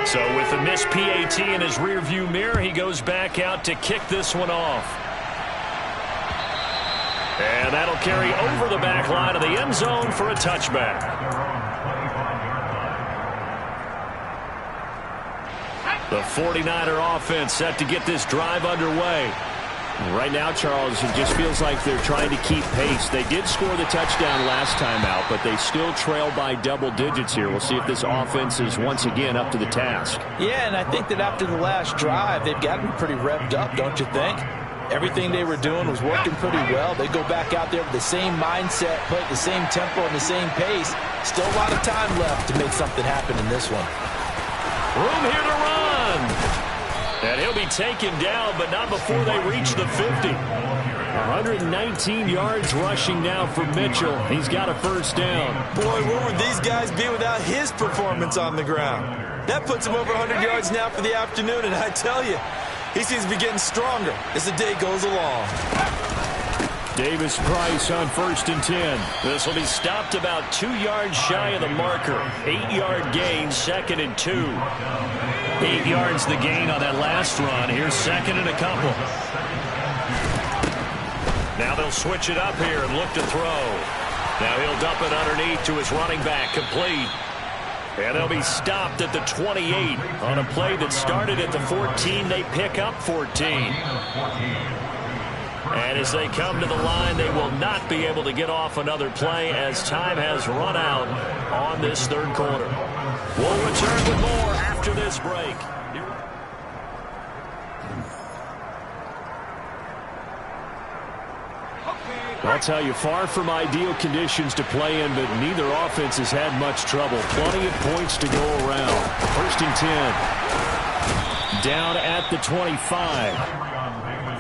So with the missed PAT in his rearview mirror, he goes back out to kick this one off. And that'll carry over the back line of the end zone for a touchback. The 49er offense set to get this drive underway. Right now, Charles, it just feels like they're trying to keep pace. They did score the touchdown last time out, but they still trail by double digits here. We'll see if this offense is once again up to the task. Yeah, and I think that after the last drive, they've gotten pretty revved up, don't you think? Everything they were doing was working pretty well. They go back out there with the same mindset, play at the same tempo and the same pace. Still a lot of time left to make something happen in this one. Room here to run. And he'll be taken down, but not before they reach the 50. 119 yards rushing now for Mitchell. He's got a first down. Boy, where would these guys be without his performance on the ground? That puts him over 100 yards now for the afternoon, and I tell you, he seems to be getting stronger as the day goes along. Davis Price on 1st and 10. This will be stopped about 2 yards shy of the marker. 8-yard gain, 2nd and 2. 8 yards the gain on that last run. Here's 2nd and a couple. Now they'll switch it up here and look to throw. Now he'll dump it underneath to his running back, complete. And they'll be stopped at the 28 on a play that started at the 14. They pick up 14. And as they come to the line, they will not be able to get off another play as time has run out on this third quarter. We'll return with more after this break. I'll tell you, far from ideal conditions to play in, but neither offense has had much trouble. Plenty of points to go around. 1st and 10. Down at the 25.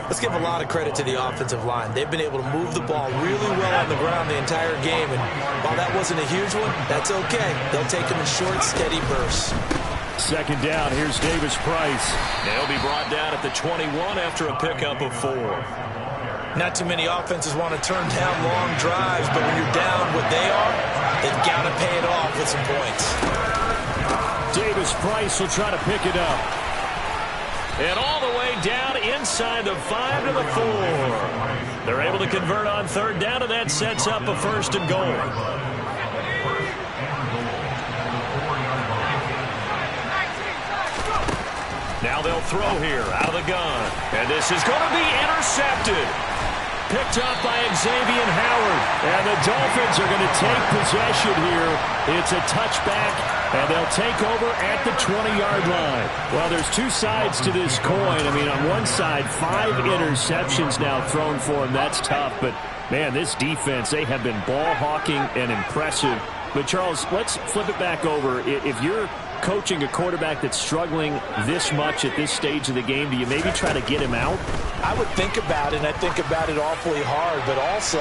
Let's give a lot of credit to the offensive line. They've been able to move the ball really well on the ground the entire game, and while that wasn't a huge one, that's okay. They'll take them in short, steady bursts. 2nd down, here's Davis Price. They'll be brought down at the 21 after a pickup of 4. Not too many offenses want to turn down long drives, but when you're down what they are, they've got to pay it off with some points. Davis Price will try to pick it up. And all the way down inside the 5 to the 4. They're able to convert on 3rd down, and that sets up a 1st and goal. Now they'll throw here out of the gun. And this is going to be intercepted. Picked up by Xavier Howard. And the Dolphins are going to take possession here. It's a touchback, and they'll take over at the 20-yard line. Well, there's two sides to this coin. I mean, on one side, 5 interceptions now thrown for him. That's tough. But, man, this defense, they have been ball hawking and impressive. But, Charles, let's flip it back over. If you're coaching a quarterback that's struggling this much at this stage of the game, do you maybe try to get him out? I would think about it, and I think about it awfully hard, but also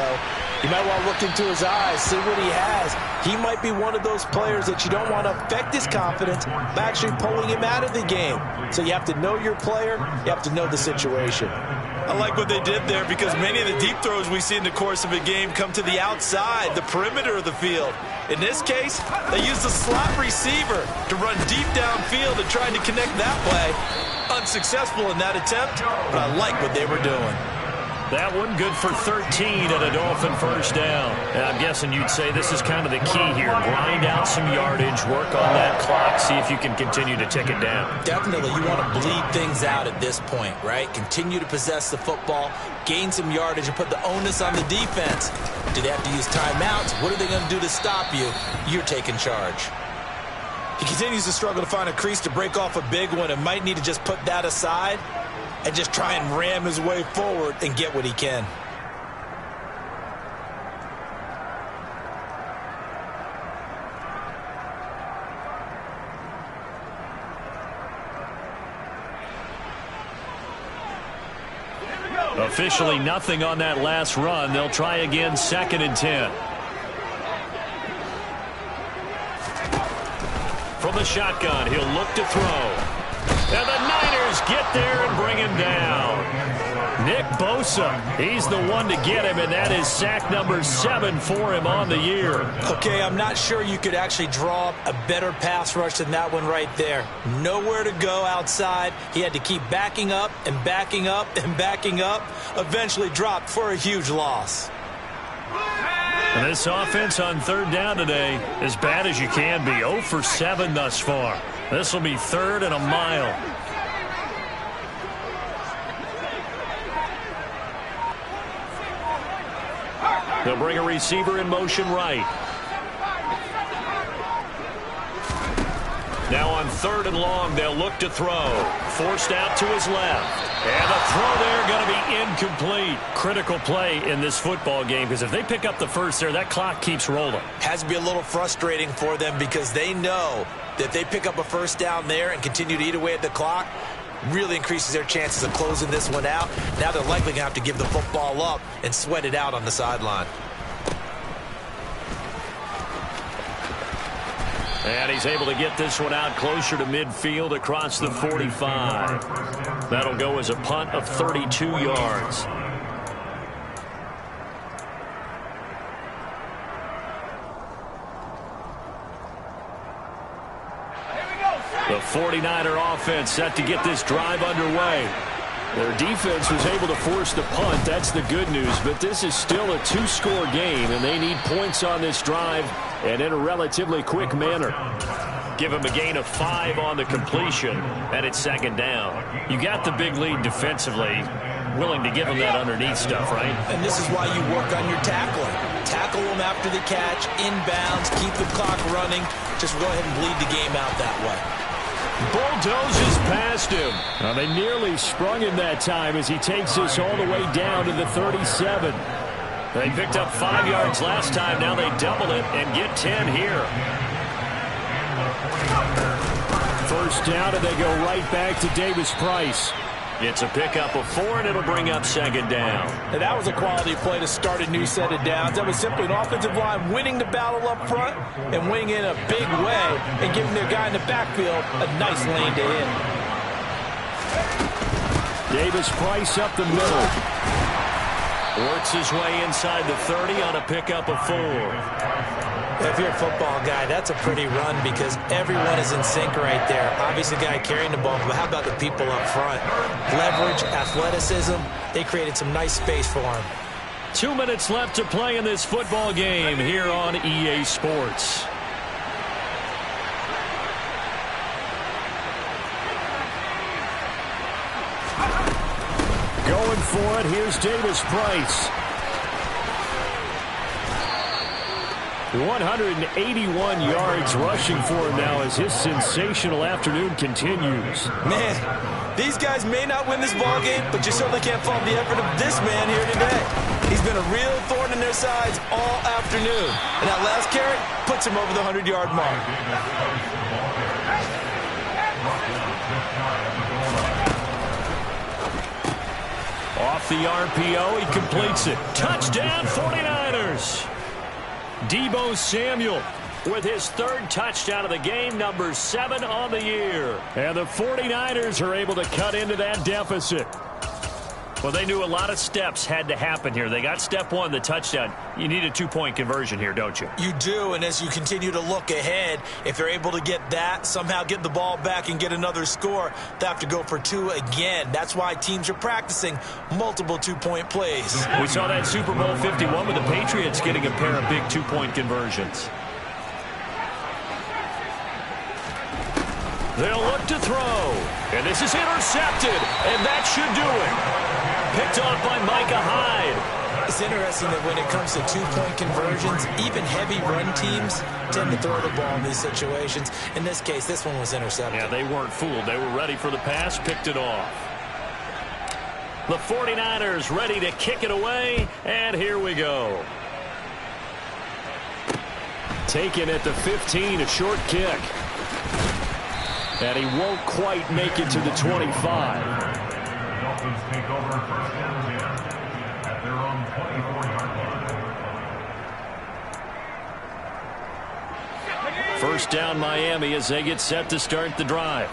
you might want to look into his eyes, see what he has. He might be one of those players that you don't want to affect his confidence by actually pulling him out of the game. So you have to know your player, you have to know the situation. I like what they did there because many of the deep throws we see in the course of a game come to the outside, the perimeter of the field. In this case, they used the slot receiver to run deep downfield and trying to connect that play. Unsuccessful in that attempt, but I like what they were doing. That one good for 13 and a Dolphin first down. And I'm guessing you'd say this is kind of the key here. Grind out some yardage, work on that clock, see if you can continue to tick it down. Definitely, you want to bleed things out at this point, right? Continue to possess the football, gain some yardage, and put the onus on the defense. Do they have to use timeouts? What are they going to do to stop you? You're taking charge. He continues to struggle to find a crease to break off a big one and might need to just put that aside and just try and ram his way forward and get what he can. Officially nothing on that last run. They'll try again, 2nd and 10. From the shotgun, he'll look to throw. And the Niners get there and bring him down. Nick Bosa, he's the one to get him, and that is sack number 7 for him on the year. Okay, I'm not sure you could actually draw up a better pass rush than that one right there. Nowhere to go outside. He had to keep backing up and backing up and backing up. Eventually dropped for a huge loss. And this offense on third down today, as bad as you can be, 0 for 7 thus far. This will be 3rd and a mile. They'll bring a receiver in motion right. Now on 3rd and long, they'll look to throw. Forced out to his left. And the throw there going to be incomplete. Critical play in this football game, because if they pick up the first there, that clock keeps rolling. Has to be a little frustrating for them, because they know that if they pick up a first down there and continue to eat away at the clock, really increases their chances of closing this one out. Now they're likely going to have to give the football up and sweat it out on the sideline. And he's able to get this one out closer to midfield across the 45. That'll go as a punt of 32 yards. The 49er offense set to get this drive underway. Their defense was able to force the punt. That's the good news. But this is still a 2-score game, and they need points on this drive and in a relatively quick manner. Give him a gain of 5 on the completion, and it's 2nd down. You got the big lead defensively. Willing to give him that underneath stuff, right? And this is why you work on your tackling. Tackle them after the catch, inbounds, keep the clock running. Just go ahead and bleed the game out that way. Bulldozes past him. Well, they nearly sprung him that time as he takes this all the way down to the 37. They picked up 5 yards last time. Now they double it and get 10 here. First down, and they go right back to Davis-Price. It's a pickup of 4, and it'll bring up 2nd down. And that was a quality play to start a new set of downs. That was simply an offensive line winning the battle up front and winning in a big way and giving their guy in the backfield a nice lane to hit. Davis-Price up the middle. Works his way inside the 30 on a pickup of 4. If you're a football guy, that's a pretty run, because everyone is in sync right there. Obviously, the guy carrying the ball, but how about the people up front? Leverage, athleticism, they created some nice space for him. 2 minutes left to play in this football game here on EA Sports. Going for it, here's Davis-Price. 181 yards rushing for him now as his sensational afternoon continues. Man, these guys may not win this ball game, but you certainly can't fault the effort of this man here today. He's been a real thorn in their sides all afternoon. And that last carry puts him over the 100-yard mark. Off the RPO, he completes it. Touchdown, 49ers! Deebo Samuel with his 3rd touchdown of the game, number 7 on the year. And the 49ers are able to cut into that deficit. Well, they knew a lot of steps had to happen here. They got step 1, the touchdown. You need a 2-point conversion here, don't you? You do, and as you continue to look ahead, if they're able to get that, somehow get the ball back and get another score, they have to go for 2 again. That's why teams are practicing multiple 2-point plays. We saw that Super Bowl 51 with the Patriots getting a pair of big 2-point conversions. They'll look to throw, and this is intercepted, and that should do it. Picked off by Micah Hyde. It's interesting that when it comes to 2-point conversions, even heavy run teams tend to throw the ball in these situations. In this case, this one was intercepted. Yeah, they weren't fooled. They were ready for the pass, picked it off. The 49ers ready to kick it away, and here we go. Taken at the 15, a short kick. And he won't quite make it to the 25. Dolphins take over first down again at their own 24-yard line. First down Miami as they get set to start the drive.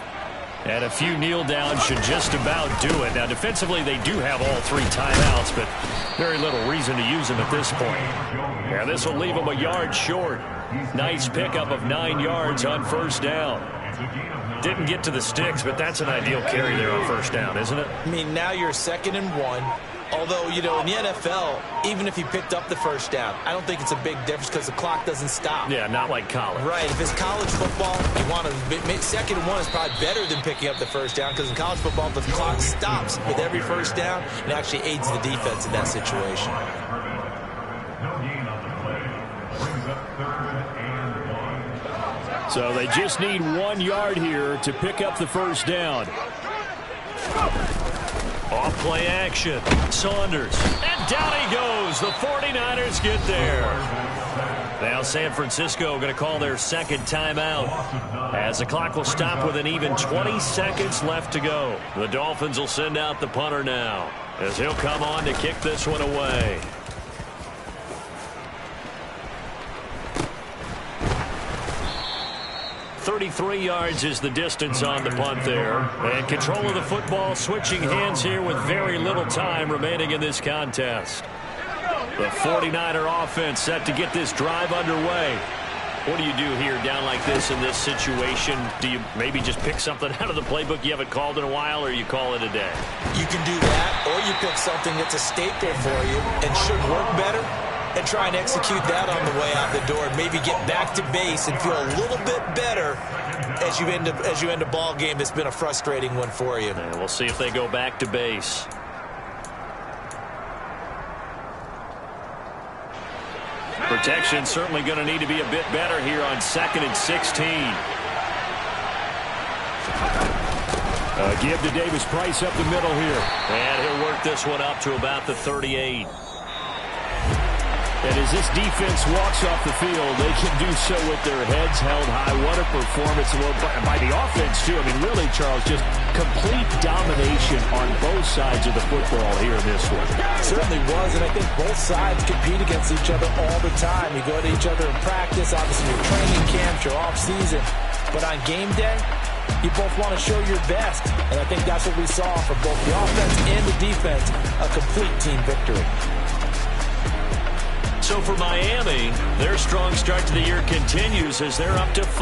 And a few kneel downs should just about do it. Now defensively they do have all 3 timeouts, but very little reason to use them at this point. Yeah, this will leave them a yard short. Nice pickup of 9 yards on first down. Didn't get to the sticks, but that's an ideal carry there on first down, isn't it? I mean, now you're 2nd and 1. Although, you know, in the NFL, even if he picked up the first down, I don't think it's a big difference because the clock doesn't stop. Yeah, not like college. Right. If it's college football, you want to second and one is probably better than picking up the first down because in college football, the clock stops with every first down and actually aids the defense in that situation. No gain on the play. Brings up 3rd and 1. So they just need 1 yard here to pick up the first down. Off play action. Saunders. And down he goes. The 49ers get there. Now San Francisco going to call their second timeout as the clock will stop with an even 20 seconds left to go. The Dolphins will send out the punter now as he'll come on to kick this one away. .33 yards is the distance on the punt there. And control of the football switching hands here with very little time remaining in this contest. The 49er offense set to get this drive underway. What do you do here down like this in this situation? Do you maybe just pick something out of the playbook you haven't called in a while, or you call it a day? You can do that, or you pick something that's a staple for you and should work better, and try and execute that on the way out the door and maybe get back to base and feel a little bit better as you end a ball game that's been a frustrating one for you. And we'll see if they go back to base. Protection certainly going to need to be a bit better here on 2nd and 16. Give to Davis Price up the middle here. And he'll work this one up to about the 38. And as this defense walks off the field, they can do so with their heads held high. What a performance by the offense, too. I mean, really, Charles, just complete domination on both sides of the football here in this one. Certainly was, and I think both sides compete against each other all the time. You go to each other in practice, obviously your training camps, your off-season. But on game day, you both want to show your best. And I think that's what we saw from both the offense and the defense, a complete team victory. So for Miami, their strong start to the year continues as they're up to 5.